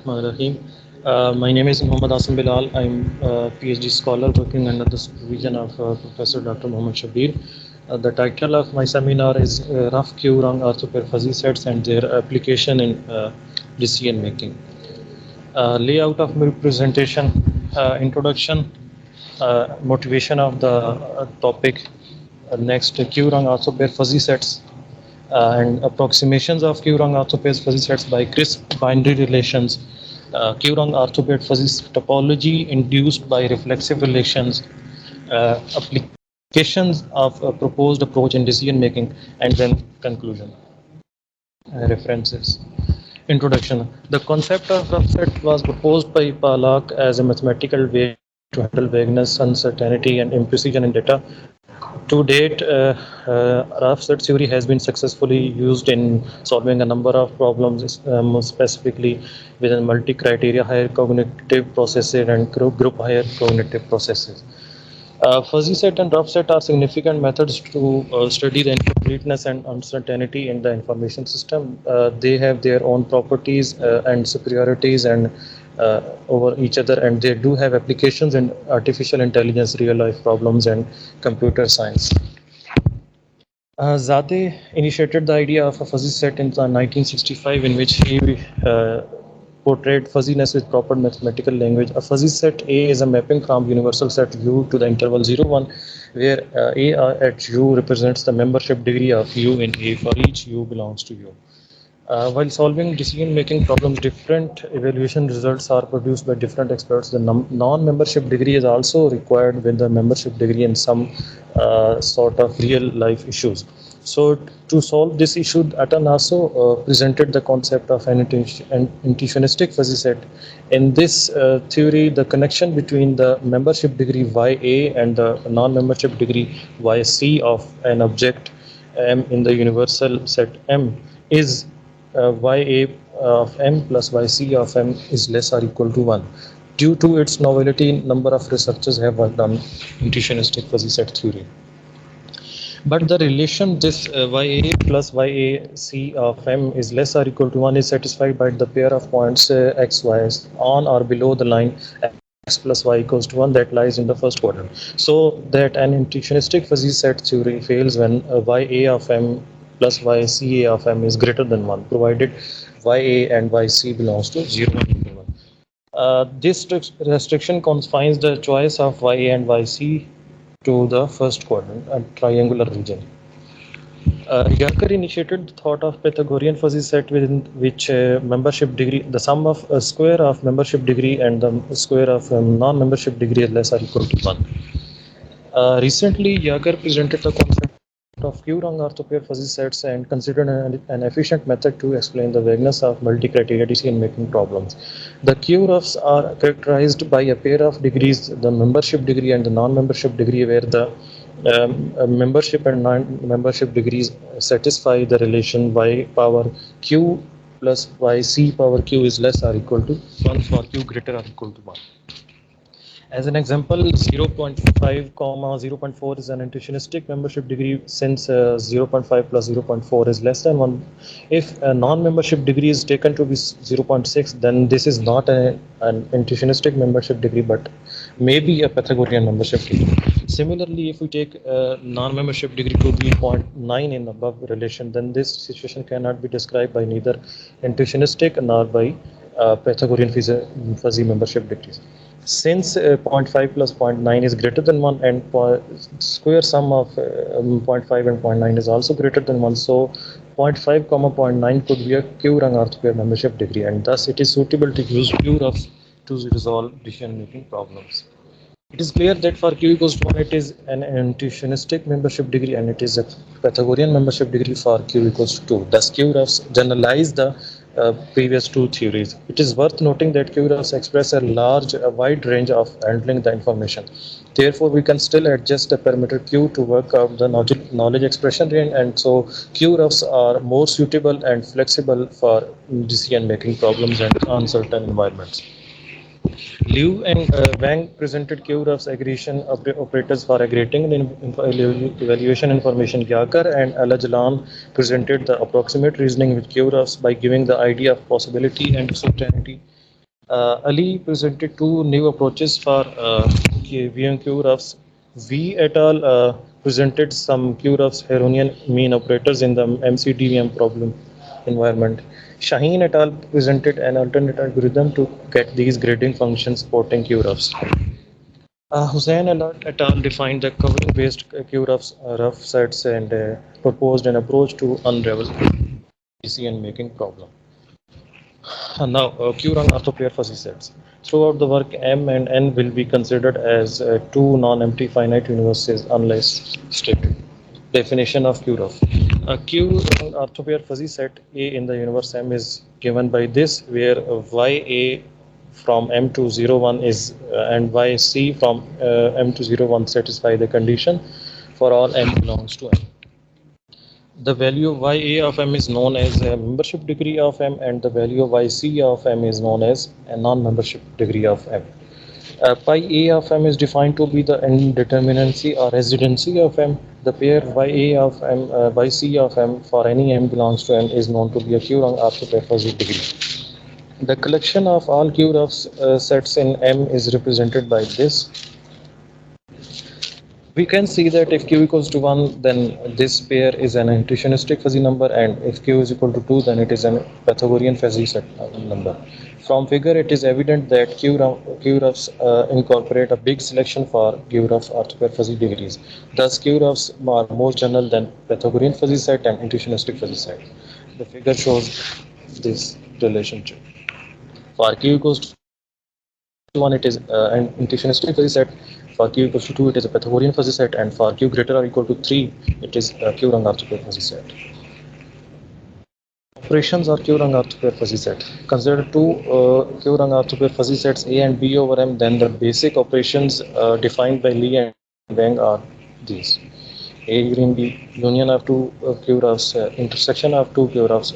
Bismillahirrahmanirrahim. My name is Muhammad Asim Bilal. I'm a PhD scholar working under the supervision of Professor Dr. Muhammad Shabir. The title of my seminar is Rough Q-Rung Orthopair Fuzzy Sets and Their Application in Decision Making. Layout of my presentation, introduction, motivation of the topic, next Q-Rung Orthopair Fuzzy Sets, and approximations of Q-Rung orthopairs fuzzy sets by crisp binary relations, Q-Rung orthopair fuzzy topology induced by reflexive relations, applications of a proposed approach in decision making, and then conclusion. References. Introduction. The concept of rough set was proposed by Pollack as a mathematical way to handle vagueness, uncertainty, and imprecision in data. To date, rough set theory has been successfully used in solving a number of problems, specifically within multi-criteria higher cognitive processes and group higher cognitive processes. Fuzzy set and rough set are significant methods to study the incompleteness and uncertainty in the information system. They have their own properties and superiorities and over each other, and they do have applications in artificial intelligence, real life problems, and computer science. Zadeh initiated the idea of a fuzzy set in 1965, in which he portrayed fuzziness with proper mathematical language. A fuzzy set A is a mapping from universal set U to the interval 0, 1, where A at U represents the membership degree of U in A for each U belongs to U. While solving decision-making problems, different evaluation results are produced by different experts. The non-membership degree is also required with the membership degree in some sort of real-life issues. So to solve this issue, Atanaso presented the concept of an intuitionistic fuzzy set. In this theory, the connection between the membership degree YA and the non-membership degree YC of an object M in the universal set M is YA of M plus YC of M is less or equal to 1. Due to its novelty, number of researchers have worked on intuitionistic fuzzy set theory. But the relation this YA plus YAC of M is less or equal to 1 is satisfied by the pair of points X, Y on or below the line X plus Y equals to 1 that lies in the first quadrant. So that an intuitionistic fuzzy set theory fails when YA of M plus YCA of M is greater than 1, provided YA and YC belongs to 0 and equal to 1. This restriction confines the choice of YA and YC to the first quadrant, a triangular region. Yarkar initiated the thought of Pythagorean fuzzy set within which membership degree, the sum of a square of membership degree and the square of non-membership degree is less or equal to 1. Recently, Yarkar presented the concept of Q-Rung orthopair fuzzy sets and considered an efficient method to explain the vagueness of multi-criteria decision-making problems. The Q-Roughs are characterized by a pair of degrees, the membership degree and the non-membership degree, where the membership and non-membership degrees satisfy the relation y power q plus yc power q is less or equal to 1 for q greater or equal to 1. As an example, 0.5, 0.4 is an intuitionistic membership degree since 0.5 plus 0.4 is less than 1. If a non-membership degree is taken to be 0.6, then this is not an intuitionistic membership degree, but maybe a Pythagorean membership degree. Similarly, if we take a non-membership degree to be 0.9 in above relation, then this situation cannot be described by neither intuitionistic nor by Pythagorean fuzzy membership degrees. Since 0.5 plus 0.9 is greater than 1 and square sum of 0.5 and 0.9 is also greater than 1, so 0.5 comma 0.9 could be a Q-Rung orthopair membership degree, and thus it is suitable to use Q-Roughs to resolve decision-making problems. It is clear that for Q equals to 1, it is an intuitionistic membership degree and it is a Pythagorean membership degree for Q equals to 2. Thus, Q-Roughs generalize the previous two theories. It is worth noting that Q-Roughs express a wide range of handling the information. Therefore, we can still adjust the parameter Q to work out the knowledge expression range, and so Q-Roughs are more suitable and flexible for decision-making problems and uncertain environments. Liu and Wang presented Q-Roughs aggregation operators for aggregating evaluation information. Yarkar and Alajalan presented the approximate reasoning with Q-Roughs by giving the idea of possibility and certainty Ali presented two new approaches for viewing QRFs. V et al. Presented some QRFs Heronian mean operators in the MCDVM problem environment. Shaheen et al. Presented an alternate algorithm to get these grading functions supporting QRFs. Hussain et al. Defined the covering-based QRFs rough sets and proposed an approach to unravel and making problem. Now, Q-run orthopair fuzzy sets. Throughout the work, M and N will be considered as two non-empty finite universes unless stated. Definition of Q-ruf. A Q-run orthopair fuzzy set A in the universe M is given by this, where YA from M to 0, 1 is and YC from M to 0, 1 satisfy the condition for all M belongs to M. The value of YA of M is known as a membership degree of M, and the value of YC of M is known as a non-membership degree of M. Pi A of M is defined to be the indeterminacy or residency of M. The pair YA of M, YC of M for any M belongs to M is known to be a Q-rung orthopair fuzzy degree. The collection of all Q-rung sets in M is represented by this. We can see that if q equals to 1, then this pair is an intuitionistic fuzzy number, and if q is equal to 2, then it is a Pythagorean fuzzy set number. From figure, it is evident that Q-roughs incorporate a big selection for Q-rough orthopair fuzzy degrees. Thus, Q-roughs are more general than Pythagorean fuzzy set and intuitionistic fuzzy set. The figure shows this relationship. For q equals to 1, it is an intuitionistic fuzzy set. For q equals to 2, it is a Pythagorean fuzzy set, and for q greater or equal to 3, it is a Q-rung orthopair fuzzy set. Operations are Q-rung orthopair fuzzy set. Consider two Q-rung orthopair fuzzy sets A and B over M. Then the basic operations defined by Lee and Wang are these: A green B, union of two Q-roughs, intersection of two Q-roughs.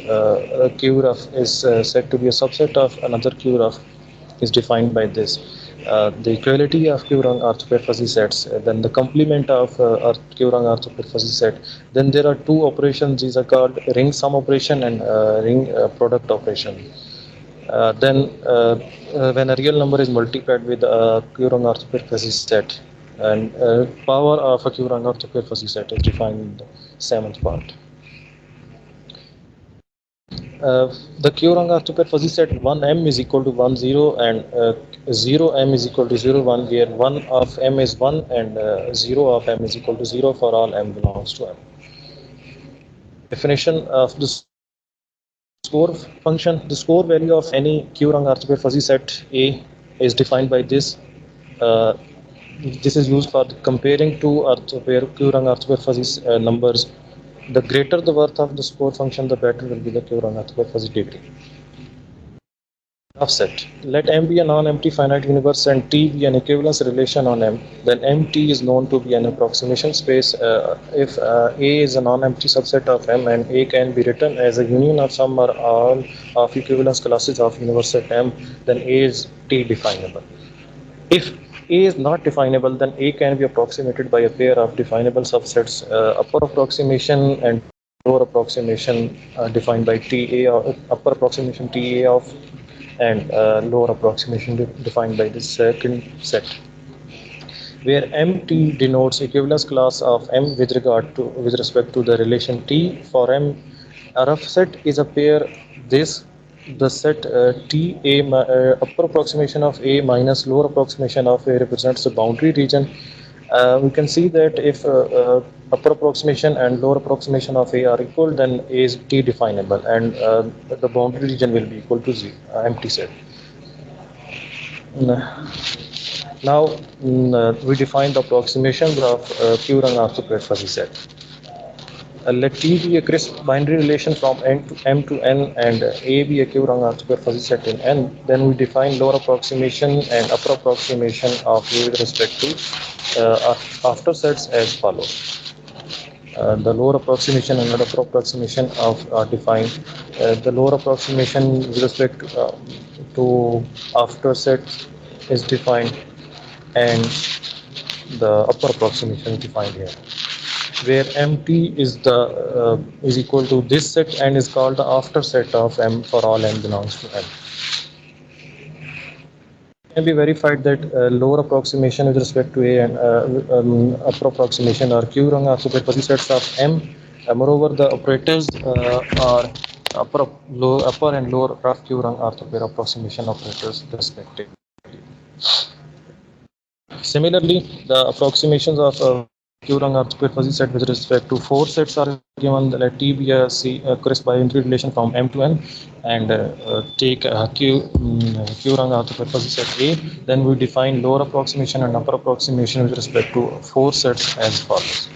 Q-rough is said to be a subset of another Q-rough is defined by this. The equality of Q-rung orthopair fuzzy sets, then the complement of Q-rung orthopair fuzzy set. Then there are two operations. These are called ring sum operation and ring product operation. Then when a real number is multiplied with a Q-rung orthopair fuzzy set, and power of a Q-rung orthopair fuzzy set is defined in the seventh part. The Q-rung orthopair fuzzy set 1m is equal to 1 0 and 0m is equal to 0 1, where 1 of m is 1 and 0 of m is equal to 0 for all m belongs to m. Definition of the score function. The score value of any Q-rung orthopair fuzzy set A is defined by this. This is used for comparing two Q-rung orthopair fuzzy numbers. The greater the worth of the score function, the better will be the Q-rung orthopair fuzzy degree. Offset. Let M be a non-empty finite universe and T be an equivalence relation on M. Then MT is known to be an approximation space if A is a non-empty subset of M, and A can be written as a union of some or all of equivalence classes of universe set M, then A is T definable. If A is not definable, then A can be approximated by a pair of definable subsets, upper approximation and lower approximation defined by TA, or upper approximation TA of, and lower approximation defined by the second set, where MT denotes equivalence class of M with respect to the relation T. For M, a rough set is a pair. The set T A upper approximation of A minus lower approximation of A represents the boundary region. We can see that if upper approximation and lower approximation of A are equal, then A is T definable, and the boundary region will be equal to Z, empty set. Now we define the approximations of Q-rung orthopair fuzzy set. Let T be a crisp binary relation from M to N, and A be a Q-rung orthopair fuzzy set in N. Then we define lower approximation and upper approximation of A with respect to after sets as follows. The lower approximation and upper approximation are defined. The lower approximation with respect to after set is defined, and the upper approximation is defined here, where MT is equal to this set and is called the after set of M for all M belongs to M. can be verified that lower approximation with respect to A and upper approximation are Q-rung orthopair fuzzy sets of M. Moreover, the operators are upper and lower rough Q-rung orthopair approximation operators respectively. Similarly, the approximations of Q-rung orthopair fuzzy set with respect to four sets are given. Let T be a corresponding relation from M to N, and take Q-rung orthopair fuzzy set A. Then we define lower approximation and upper approximation with respect to four sets as follows.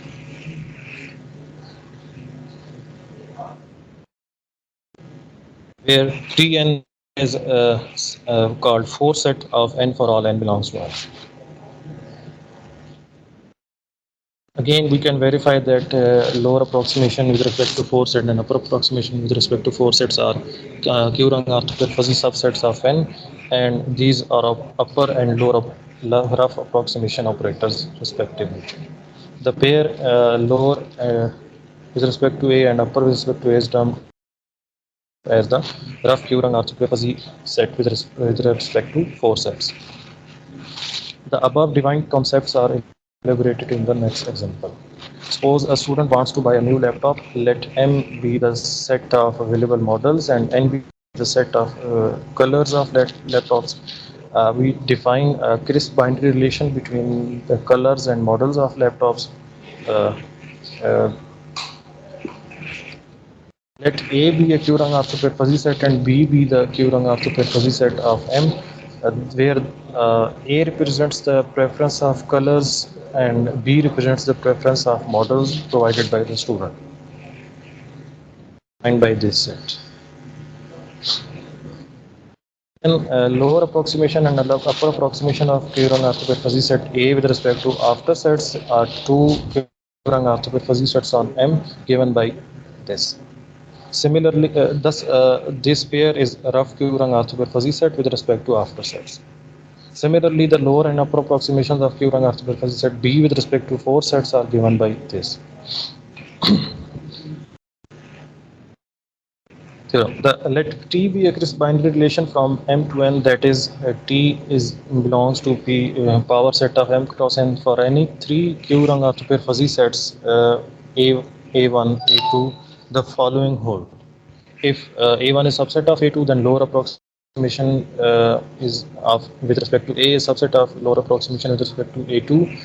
Where Tn is called four set of N for all N belongs to N. Again, we can verify that lower approximation with respect to four sets and upper approximation with respect to four sets are Q-rung orthopair fuzzy subsets of N, and these are upper and lower rough approximation operators respectively. The pair lower with respect to A and upper with respect to A is termed as the rough Q-rung orthopair fuzzy set with respect to four sets. The above defined concepts are elaborated in the next example. Suppose a student wants to buy a new laptop. Let M be the set of available models and N be the set of colors of laptops. We define a crisp binary relation between the colors and models of laptops. Uh, uh, Let A be a Q-rung orthopair fuzzy set and B be the Q-rung orthopair fuzzy set of M, where A represents the preference of colors and B represents the preference of models provided by the student and by this set. And lower approximation and upper approximation of Q-rung orthopair fuzzy set A with respect to after sets are two Q-rung orthopair fuzzy sets on M given by this. Similarly, thus this pair is a rough Q-rung orthopair fuzzy set with respect to after sets. Similarly, the lower and upper approximations of Q-rung orthopair fuzzy set B with respect to four sets are given by this. So let T be a crisp binary relation from M to N, that is T belongs to P power set of M cross N for any three Q-rung orthopair fuzzy sets A1, A2, the following hold. If A1 is subset of A2, then lower approximation is of with respect to A is subset of lower approximation with respect to A2.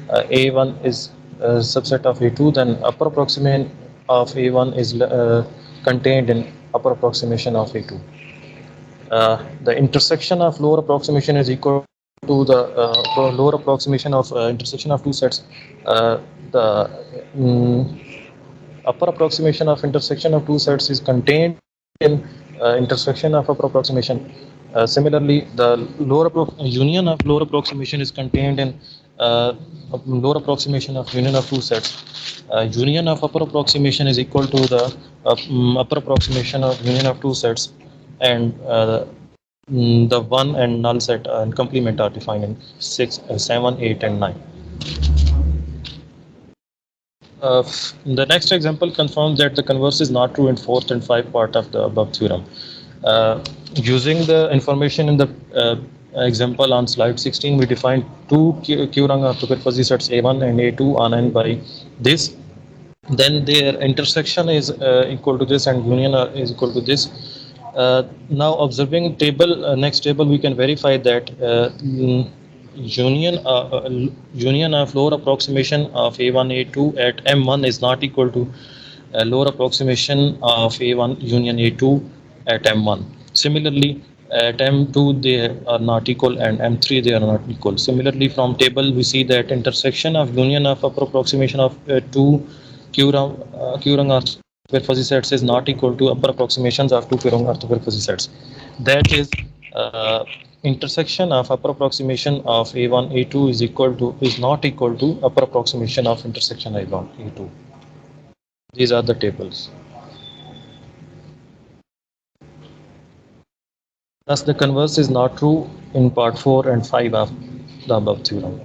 A1 is subset of A2, then upper approximation of A1 is contained in upper approximation of A2. The intersection of lower approximation is equal to the lower approximation of intersection of two sets. The upper approximation of intersection of two sets is contained in intersection of upper approximation. Similarly, the union of lower approximation is contained in lower approximation of union of two sets. Union of upper approximation is equal to the upper approximation of union of two sets, and the one and null set and complement are defined in 6, 7, 8, and 9. The next example confirms that the converse is not true in fourth and fifth part of the above theorem. Using the information in the example on slide 16, we define two Q-rung orthopair fuzzy sets A1 and A2 on N by this. Then their intersection is equal to this and union is equal to this. Now observing table, next table, we can verify that union of lower approximation of A1 A2 at M1 is not equal to lower approximation of A1 union A2 at M1. Similarly, at M2 they are not equal, and M3 they are not equal. Similarly, from table we see that intersection of union of upper approximation of two Q-rung orthopair fuzzy sets is not equal to upper approximations of two Q-rung orthopair fuzzy sets. That is, intersection of upper approximation of A1 A2 is not equal to upper approximation of intersection A1 A2. These are the tables. Thus, the converse is not true in part 4 and 5 of the above theorem.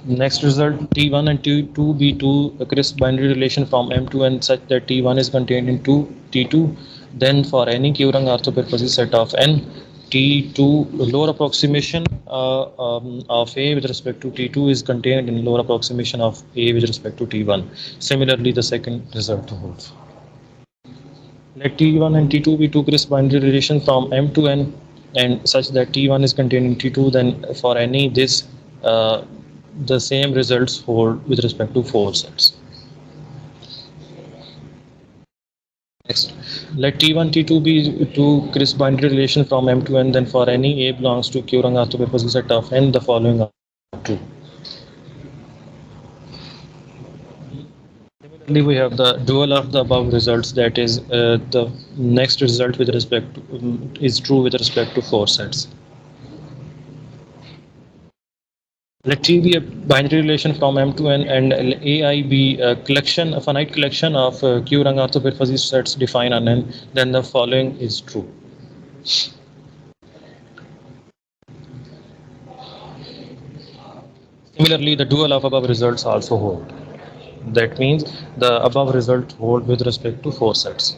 Next result, T1 and T2 be two crisp binary relation from M to N such that T1 is contained in T2. Then for any Q-rung orthopair fuzzy set of N, T2 lower approximation of A with respect to T2 is contained in lower approximation of A with respect to T1. Similarly, the second result holds. Let T1 and T2 be two crisp binary relations from M to N and such that T1 is contained in T2, then for any this the same results hold with respect to four sets. Next, let T1, T2 be two crisp binary relations from M to N, then for any A belongs to Q-rank orthogonal fuzzy set of N, the following are true. Similarly, we have the dual of the above results, that is the next result with respect to, is true with respect to four sets. Let T be a binary relation from M to N and AI be a finite collection of Q-rank orthogonal fuzzy sets defined on N, then the following is true. Similarly, the dual of above results also hold. That means the above result hold with respect to four sets.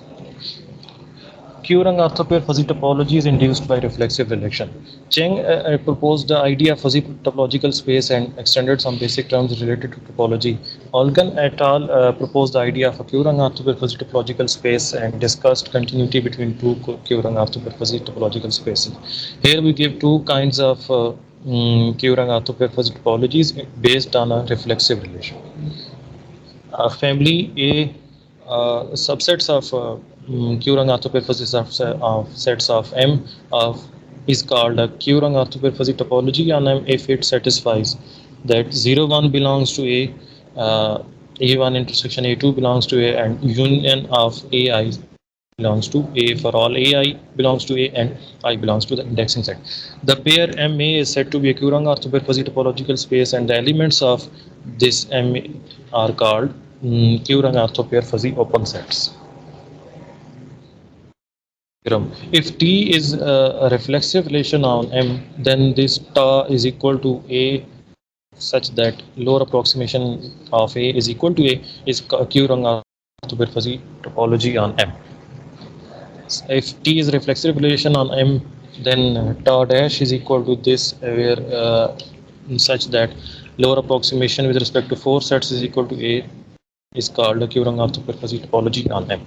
Q-rank orthopair fuzzy topology is induced by reflexive relation. Cheng proposed the idea of fuzzy topological space and extended some basic terms related to topology. Olgan et al. Proposed the idea of a Q-rank orthopair fuzzy topological space and discussed continuity between two Q-rank orthopair fuzzy topological spaces. Here we give two kinds of Q-rank orthopair fuzzy topologies based on a reflexive relation. Family A subsets of Q-rank orthopair fuzzy sets of M is called a Q-rank orthopair fuzzy topology on M if it satisfies that 0, 1 belongs to A, A1 intersection A2 belongs to A, and union of AI belongs to A for all AI belongs to A and I belongs to the indexing set. The pair MA is said to be a Q-rank orthopair fuzzy topological space, and the elements of this MA are called Q-rank orthopair fuzzy open sets. If T is a reflexive relation on M, then this ta is equal to A such that lower approximation of A is equal to A is Q-rank orthopair fuzzy topology on M. If T is a reflexive relation on M, then ta dash is equal to this, where such that lower approximation with respect to four sets is equal to A is called a Q-rank orthopair fuzzy topology on M.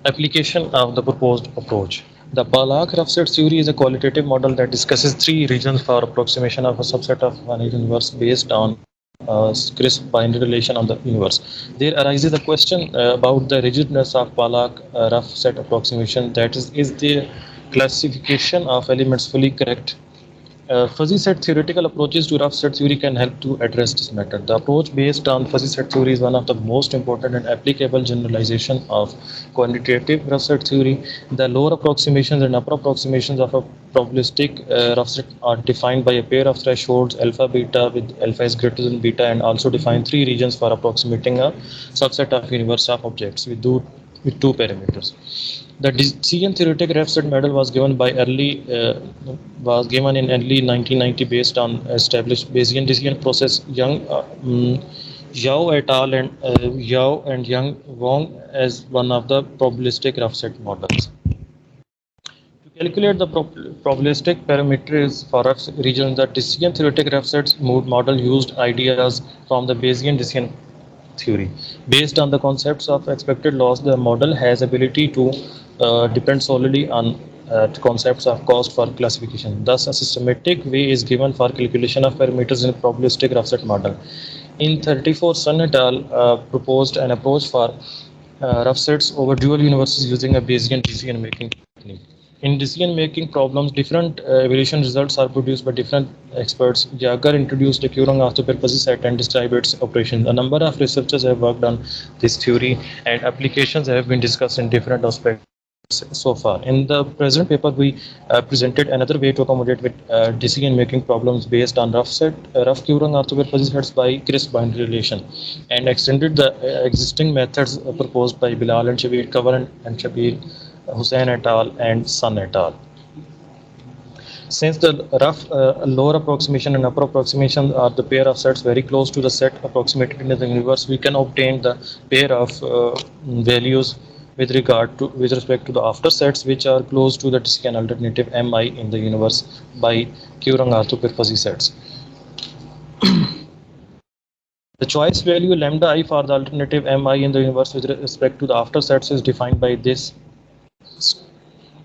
Application of the proposed approach. The Balak rough set theory is a qualitative model that discusses three regions for approximation of a subset of one universe based on crisp binary relation on the universe. There arises a question about the rigidness of Balak rough set approximation, that is the classification of elements fully correct? Fuzzy set theoretical approaches to rough set theory can help to address this matter. The approach based on fuzzy set theory is one of the most important and applicable generalization of quantitative rough set theory. The lower approximations and upper approximations of a probabilistic rough set are defined by a pair of thresholds alpha beta, with alpha is greater than beta, and also define three regions for approximating a subset of universe of objects with two parameters. The decision theoretic rough set model was given in early 1990 based on established Bayesian decision process. Yao et al. And Yao and Yang Wong as one of the probabilistic rough set models. To calculate the probabilistic parameters for rough regions, the decision theoretic rough sets model used ideas from the Bayesian decision theory. Based on the concepts of expected loss, the model has ability to depend solely on concepts of cost for classification. Thus, a systematic way is given for calculation of parameters in a probabilistic rough set model. In 34, Sun et al. Proposed an approach for rough sets over dual universes using a Bayesian decision-making technique. In decision-making problems, different evaluation results are produced by different experts. Jaeger introduced a Q-rank orthopair fuzzy set and described its operation. A number of researchers have worked on this theory, and applications have been discussed in different aspects so far. In the present paper, we presented another way to accommodate with decision-making problems based on rough Q-rank orthopair fuzzy sets by crisp binary relation, and extended the existing methods proposed by Bilal and Shabir, Kavar and Shabir, Hussain et al. And Sun et al. Since the rough lower approximation and upper approximation are the pair of sets very close to the set approximated in the universe, we can obtain the pair of values with respect to the after sets which are close to the decision alternative Mi in the universe by Courant Arthur fuzzy sets. The choice value lambda I for the alternative Mi in the universe with respect to the after sets is defined by this,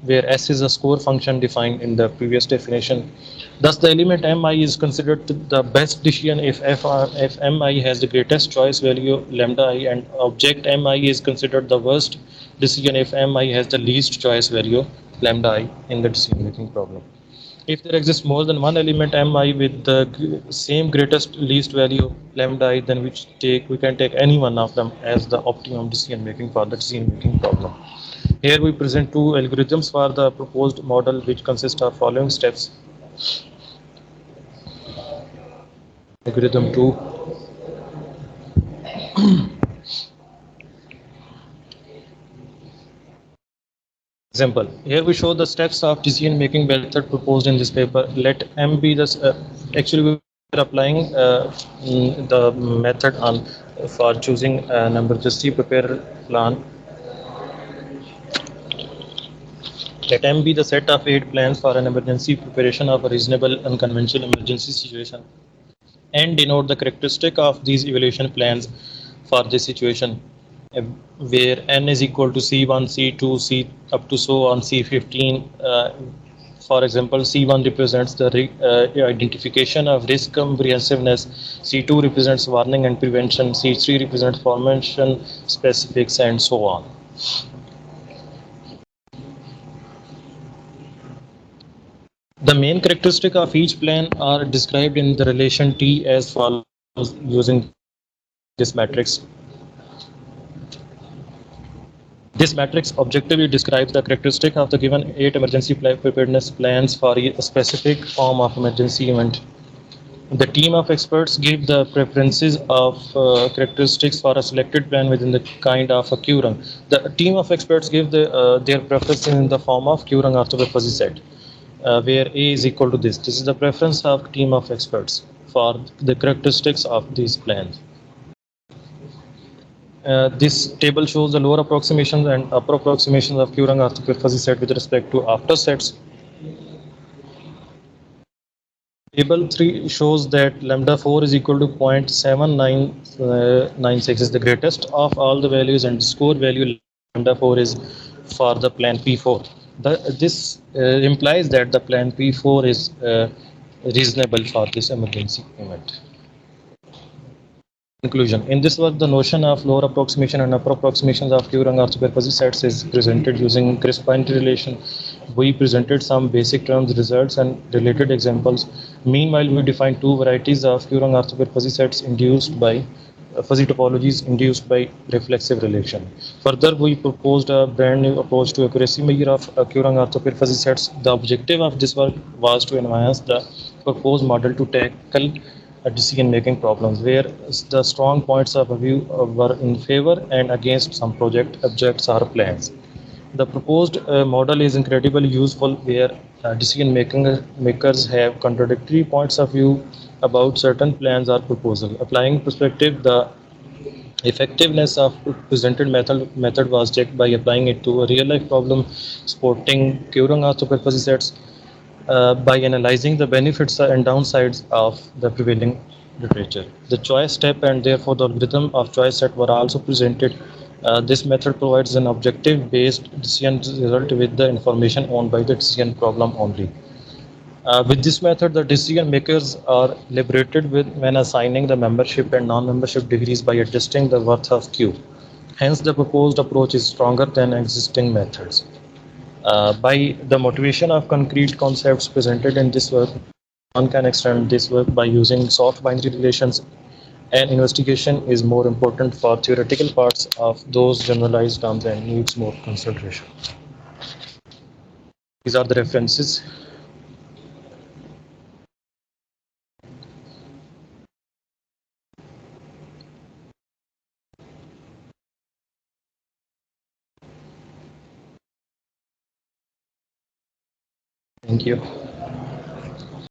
where S is a score function defined in the previous definition. Thus, the element Mi is considered the best decision if Mi has the greatest choice value lambda I, and object Mi is considered the worst decision if Mi has the least choice value lambda I in the decision making problem. If there exists more than one element Mi with the same greatest least value lambda I, then we can take any one of them as the optimum decision making for the decision making problem. Here we present two algorithms for the proposed model which consist of following steps. Algorithm 2. Example. Here we show the steps of decision making method proposed in this paper. Let M be the actually we are applying the method on for choosing an emergency prepare plan. Let M be the set of 8 plans for an emergency preparation of a reasonable unconventional emergency situation, and denote the characteristic of these evaluation plans for this situation, where n is equal to c1, c2, c up to so on c15. For example, c1 represents the identification of risk comprehensiveness, c2 represents warning and prevention, c3 represents formation specifics, and so on. The main characteristic of each plan are described in the relation T as follows using this matrix. This matrix objectively describes the characteristic of the given 8 emergency preparedness plans for a specific form of emergency event. The team of experts give the preferences of characteristics for a selected plan within the kind of a Q-rung. The team of experts give their preferences in the form of Q-rung after the fuzzy set, where A is equal to this. This is the preference of team of experts for the characteristics of these plans. This table shows the lower approximations and upper approximations of Q-rung Arthur fuzzy set with respect to after sets. Table 3 shows that lambda 4 is equal to 0.7996 is the greatest of all the values, and score value lambda 4 is for the plan P4. This implies that the plan P4 is reasonable for this emergency event. Conclusion. In this work, the notion of lower approximation and upper approximations of Q-rung Arthur fuzzy sets is presented using crisp binary relation. We presented some basic terms, results, and related examples. Meanwhile, we defined two varieties of Q-rung Arthur fuzzy sets induced by fuzzy topologies induced by reflexive relation. Further, we proposed a brand new approach to accuracy measure of Q-rung Arthur fuzzy sets. The objective of this work was to enhance the proposed model to tackle decision-making problems, where the strong points of view were in favor and against some project objects or plans. The proposed model is incredibly useful where decision makers have contradictory points of view about certain plans or proposal. Applying perspective, the effectiveness of presented method was checked by applying it to a real-life problem supporting Q-rung Arthur fuzzy sets by analyzing the benefits and downsides of the prevailing literature. The choice step and therefore the algorithm of choice set were also presented. This method provides an objective based decision result with the information owned by the decision problem only. With this method, the decision makers are liberated when assigning the membership and non-membership degrees by adjusting the worth of Q. Hence, the proposed approach is stronger than existing methods. By the motivation of concrete concepts presented in this work, one can extend this work by using soft binary relations, and investigation is more important for theoretical parts of those generalized terms and needs more consideration. These are the references. Thank you.